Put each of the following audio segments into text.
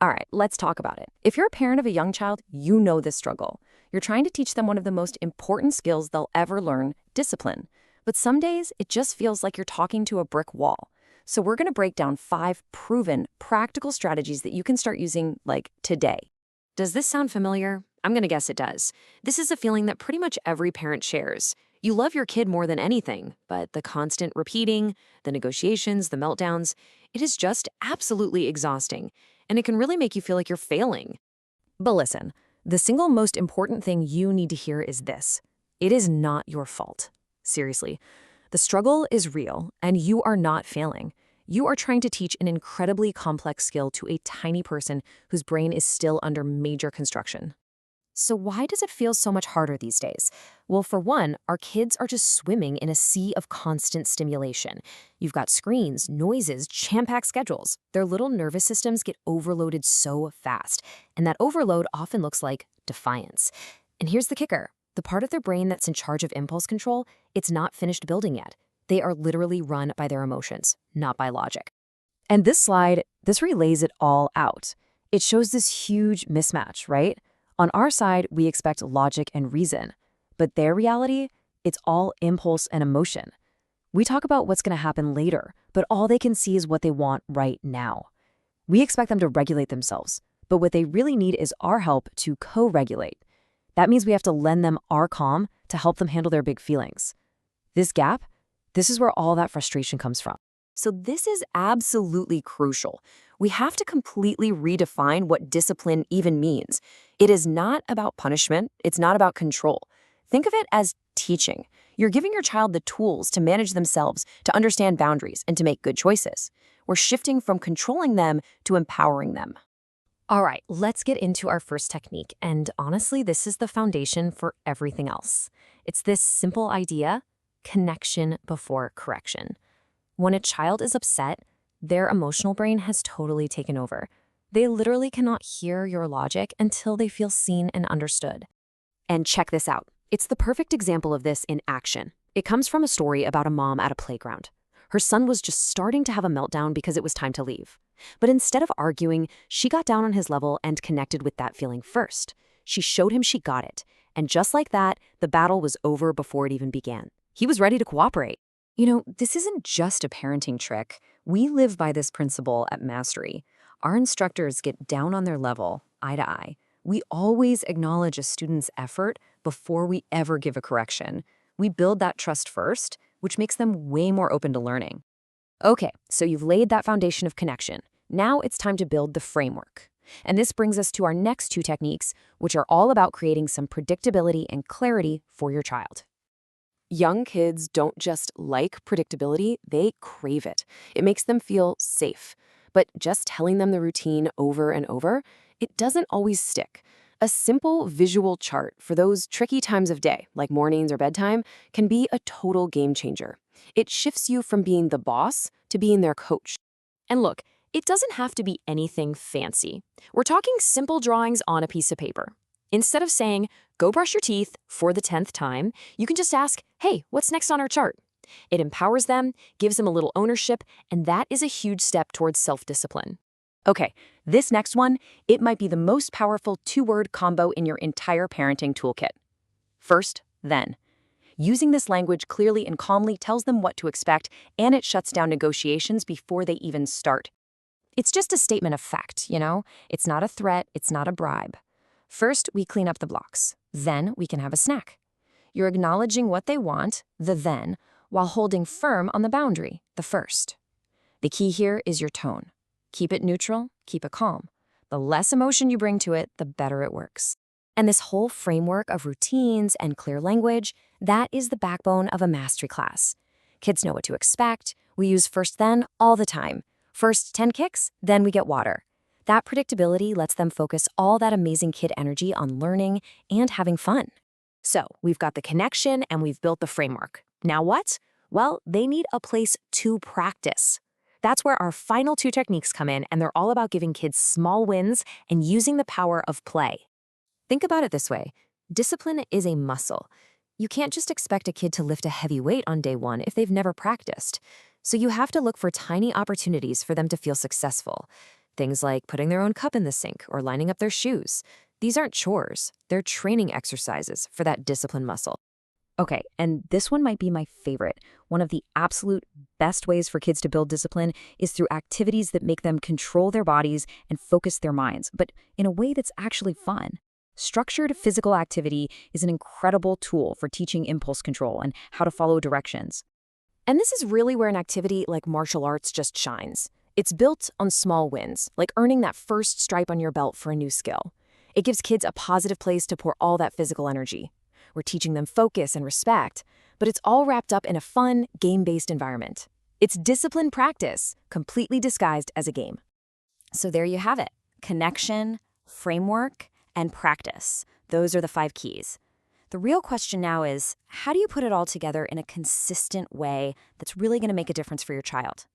All right, let's talk about it. If you're a parent of a young child, you know this struggle. You're trying to teach them one of the most important skills they'll ever learn, discipline. But some days, it just feels like you're talking to a brick wall. So we're going to break down 5 proven, practical strategies that you can start using, like, today. Does this sound familiar? I'm going to guess it does. This is a feeling that pretty much every parent shares. You love your kid more than anything, but the constant repeating, the negotiations, the meltdowns, it is just absolutely exhausting, and it can really make you feel like you're failing. But listen, the single most important thing you need to hear is this. It is not your fault. Seriously, the struggle is real, and you are not failing. You are trying to teach an incredibly complex skill to a tiny person whose brain is still under major construction. So why does it feel so much harder these days? Well, for one, our kids are just swimming in a sea of constant stimulation. You've got screens, noises, jam-packed schedules. Their little nervous systems get overloaded so fast, and that overload often looks like defiance. And here's the kicker. The part of their brain that's in charge of impulse control, it's not finished building yet. They are literally run by their emotions, not by logic. And this slide, this relays it all out. It shows this huge mismatch, right? On our side, we expect logic and reason. But their reality, it's all impulse and emotion. We talk about what's going to happen later, but all they can see is what they want right now. We expect them to regulate themselves, but what they really need is our help to co-regulate. That means we have to lend them our calm to help them handle their big feelings. This gap, this is where all that frustration comes from. So this is absolutely crucial. We have to completely redefine what discipline even means. It is not about punishment. It's not about control. Think of it as teaching. You're giving your child the tools to manage themselves, to understand boundaries, and to make good choices. We're shifting from controlling them to empowering them. All right, let's get into our first technique. And honestly, this is the foundation for everything else. It's this simple idea, connection before correction. When a child is upset, their emotional brain has totally taken over. They literally cannot hear your logic until they feel seen and understood. And check this out. It's the perfect example of this in action. It comes from a story about a mom at a playground. Her son was just starting to have a meltdown because it was time to leave. But instead of arguing, she got down on his level and connected with that feeling first. She showed him she got it. And just like that, the battle was over before it even began. He was ready to cooperate. You know, this isn't just a parenting trick. We live by this principle at Mastery. Our instructors get down on their level, eye to eye. We always acknowledge a student's effort before we ever give a correction. We build that trust first, which makes them way more open to learning. Okay, so you've laid that foundation of connection. Now it's time to build the framework. And this brings us to our next 2 techniques, which are all about creating some predictability and clarity for your child. Young kids don't just like predictability, they crave it. It makes them feel safe. But just telling them the routine over and over, it doesn't always stick. A simple visual chart for those tricky times of day, like mornings or bedtime, can be a total game changer. It shifts you from being the boss to being their coach. And look, it doesn't have to be anything fancy. We're talking simple drawings on a piece of paper. Instead of saying, go brush your teeth for the 10th time, you can just ask, hey, what's next on our chart? It empowers them, gives them a little ownership, and that is a huge step towards self-discipline. Okay, this next one, it might be the most powerful 2-word combo in your entire parenting toolkit. First, then. Using this language clearly and calmly tells them what to expect, and it shuts down negotiations before they even start. It's just a statement of fact, you know? It's not a threat, it's not a bribe. First, we clean up the blocks. Then, we can have a snack. You're acknowledging what they want, the then, while holding firm on the boundary, the first. The key here is your tone. Keep it neutral, keep it calm. The less emotion you bring to it, the better it works. And this whole framework of routines and clear language, that is the backbone of a mastery class. Kids know what to expect. We use first then all the time. First 10 kicks, then we get water. That predictability lets them focus all that amazing kid energy on learning and having fun. So we've got the connection and we've built the framework. Now what? Well, they need a place to practice. That's where our final 2 techniques come in, and they're all about giving kids small wins and using the power of play. Think about it this way. Discipline is a muscle. You can't just expect a kid to lift a heavy weight on day 1 if they've never practiced. So you have to look for tiny opportunities for them to feel successful. Things like putting their own cup in the sink or lining up their shoes. These aren't chores, they're training exercises for that discipline muscle. Okay, and this one might be my favorite. One of the absolute best ways for kids to build discipline is through activities that make them control their bodies and focus their minds, but in a way that's actually fun. Structured physical activity is an incredible tool for teaching impulse control and how to follow directions. And this is really where an activity like martial arts just shines. It's built on small wins, like earning that first stripe on your belt for a new skill. It gives kids a positive place to pour all that physical energy. We're teaching them focus and respect, but it's all wrapped up in a fun, game-based environment. It's disciplined practice, completely disguised as a game. So there you have it. Connection, framework, and practice. Those are the 5 keys. The real question now is, how do you put it all together in a consistent way that's really going to make a difference for your child?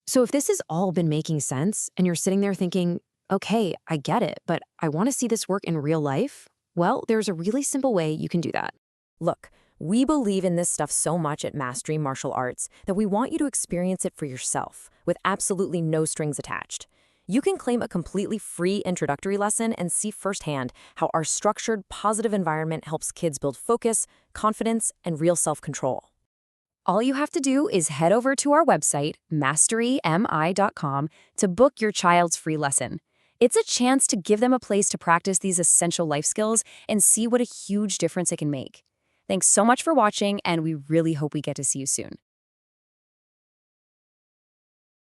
So if this has all been making sense, and you're sitting there thinking, okay, I get it, but I want to see this work in real life, well, there's a really simple way you can do that. Look, we believe in this stuff so much at Mastery Martial Arts that we want you to experience it for yourself, with absolutely no strings attached. You can claim a completely free introductory lesson and see firsthand how our structured, positive environment helps kids build focus, confidence, and real self-control. All you have to do is head over to our website, masterymi.com, to book your child's free lesson. It's a chance to give them a place to practice these essential life skills and see what a huge difference it can make. Thanks so much for watching, and we really hope we get to see you soon.